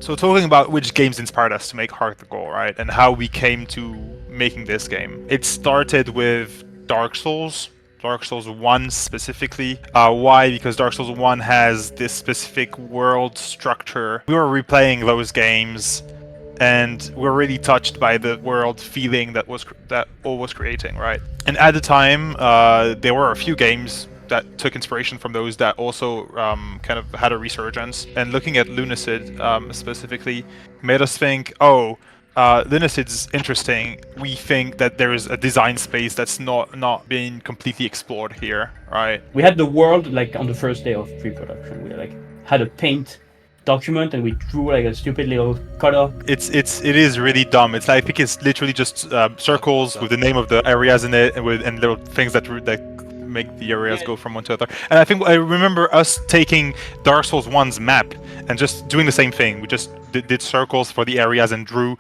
So talking about which games inspired us to make Hark The Ghoul, right? And how we came to making this game. It started with Dark Souls. Dark Souls 1 specifically. Why? Because Dark Souls 1 has this specific world structure. We were replaying those games and we're really touched by the world feeling that all was creating, right? And at the time, there were a few games that took inspiration from those that also kind of had a resurgence. And looking at Lunacid specifically made us think, oh, Lunacid's interesting. We think that there is a design space that's not being completely explored here, right? We had the world like on the first day of pre-production. We like had a paint document and we drew like a stupid little color. It is really dumb. I think it's literally just circles with the name of the areas in it and little things that make the areas go from one to another. And I think I remember us taking Dark Souls 1's map and just doing the same thing. We just did circles for the areas and drew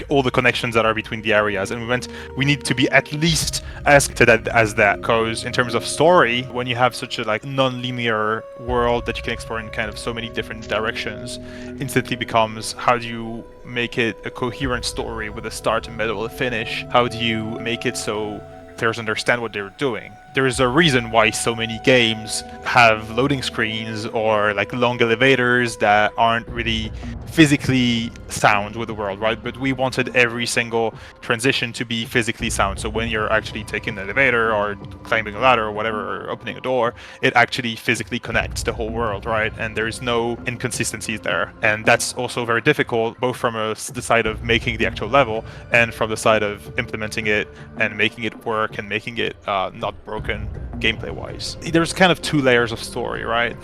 all the connections that are between the areas. And we need to be at least as to that as that. Because in terms of story, when you have such a like non-linear world that you can explore in kind of so many different directions, instantly becomes how do you make it a coherent story with a start, a middle, a finish? How do you make it so players understand what they're doing? There is a reason why so many games have loading screens or like long elevators that aren't really physically sound with the world, right? But we wanted every single transition to be physically sound. So when you're actually taking an elevator or climbing a ladder or whatever, or opening a door, it actually physically connects the whole world, right? And there's no inconsistencies there. And that's also very difficult, both from the side of making the actual level and from the side of implementing it and making it work and making it not broken gameplay-wise. There's kind of two layers of story, right?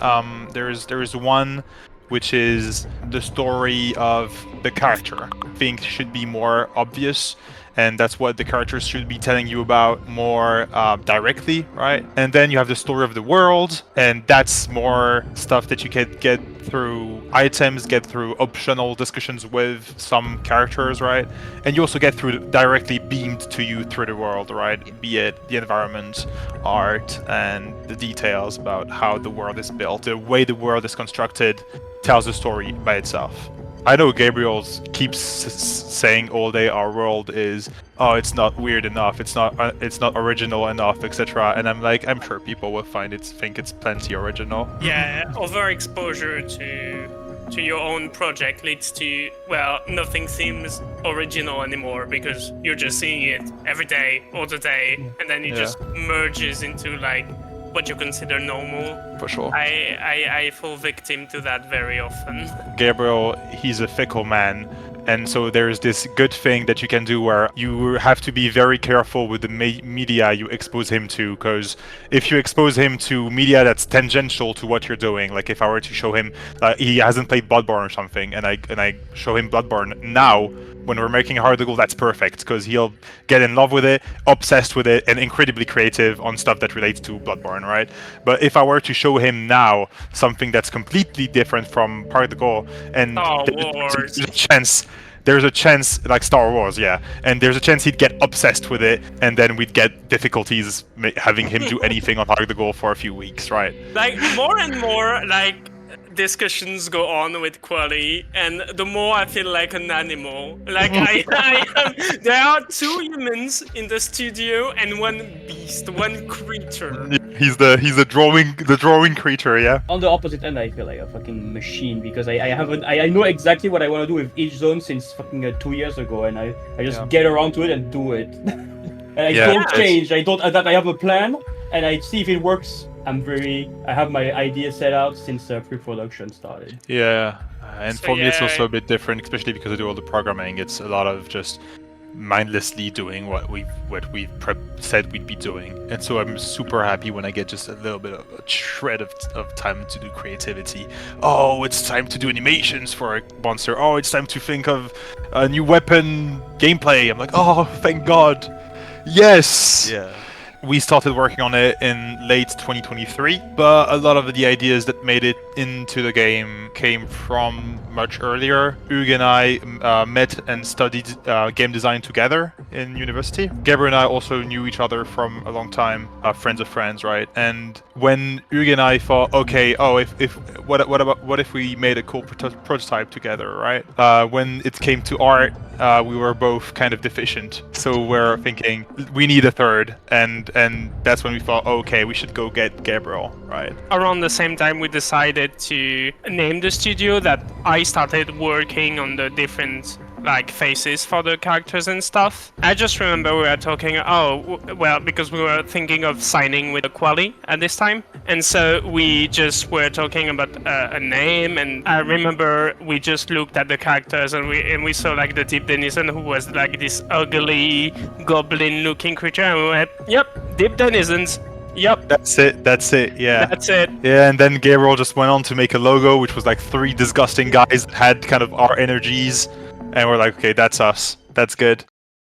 There's one which is the story of the character. I think should be more obvious, and that's what the characters should be telling you about more directly, right? And then you have the story of the world, and that's more stuff that you can get through items, get through optional discussions with some characters, right? And you also get through directly beamed to you through the world, right? Be it the environment, art, and the details about how the world is built. The way the world is constructed tells the story by itself. I know Gabriel keeps saying all day our world is, oh, it's not weird enough, it's not original enough, etc. And I'm like, I'm sure people will think it's plenty original. Yeah, overexposure to your own project leads to, well, nothing seems original anymore because you're just seeing it every day, all the day, and then it just merges into like what you consider normal. For sure. I fall victim to that very often. Gabriel, he's a fickle man, and so there's this good thing that you can do where you have to be very careful with the media you expose him to, because if you expose him to media that's tangential to what you're doing, like if I were to show him he hasn't played Bloodborne or something, and I show him Bloodborne now, when we're making Hark The Ghoul, that's perfect, because he'll get in love with it, obsessed with it, and incredibly creative on stuff that relates to Bloodborne, right? But if I were to show him now something that's completely different from Hark The Ghoul, and there's a chance, like Star Wars, yeah, and there's a chance he'd get obsessed with it, and then we'd get difficulties having him do anything on Hark The Ghoul for a few weeks, right? Like, more and more, like, discussions go on with Kwalee, and the more I feel like an animal. Like there are two humans in the studio and one beast, one creature. He's the drawing creature, yeah. On the opposite end, I feel like a fucking machine because I know exactly what I want to do with each zone since fucking 2 years ago, and I just get around to it and do it. And I don't change. I have a plan, and I see if it works. I have my idea set out since pre-production started. Yeah, and for me it's also a bit different, especially because I do all the programming. It's a lot of just mindlessly doing what we said we'd be doing, and so I'm super happy when I get just a little bit of a shred of time to do creativity. Oh, it's time to do animations for a monster. Oh, it's time to think of a new weapon gameplay. I'm like, oh, thank God, yes. Yeah. We started working on it in late 2023, but a lot of the ideas that made it into the game came from much earlier. Hugues and I met and studied game design together in university. Gabriel and I also knew each other from a long time, friends of friends, right? And when Hugues and I thought, okay, what if we made a cool prototype together, right? When it came to art, we were both kind of deficient, so we're thinking we need a third, and that's when we thought, okay, we should go get Gabriel, right? Around the same time, we decided to name the studio. That I started working on the different faces for the characters and stuff. I just remember we were talking, because we were thinking of signing with Kwalee at this time, and so we just were talking about a name. And I remember we just looked at the characters and we saw the Deep Denizen, who was this ugly goblin-looking creature, and we went, "Yep, Deep Denizens." Yep. That's it, yeah. That's it. Yeah, and then Gabriel just went on to make a logo, which was 3 disgusting guys that had kind of our energies. And we're like, okay, that's us. That's good.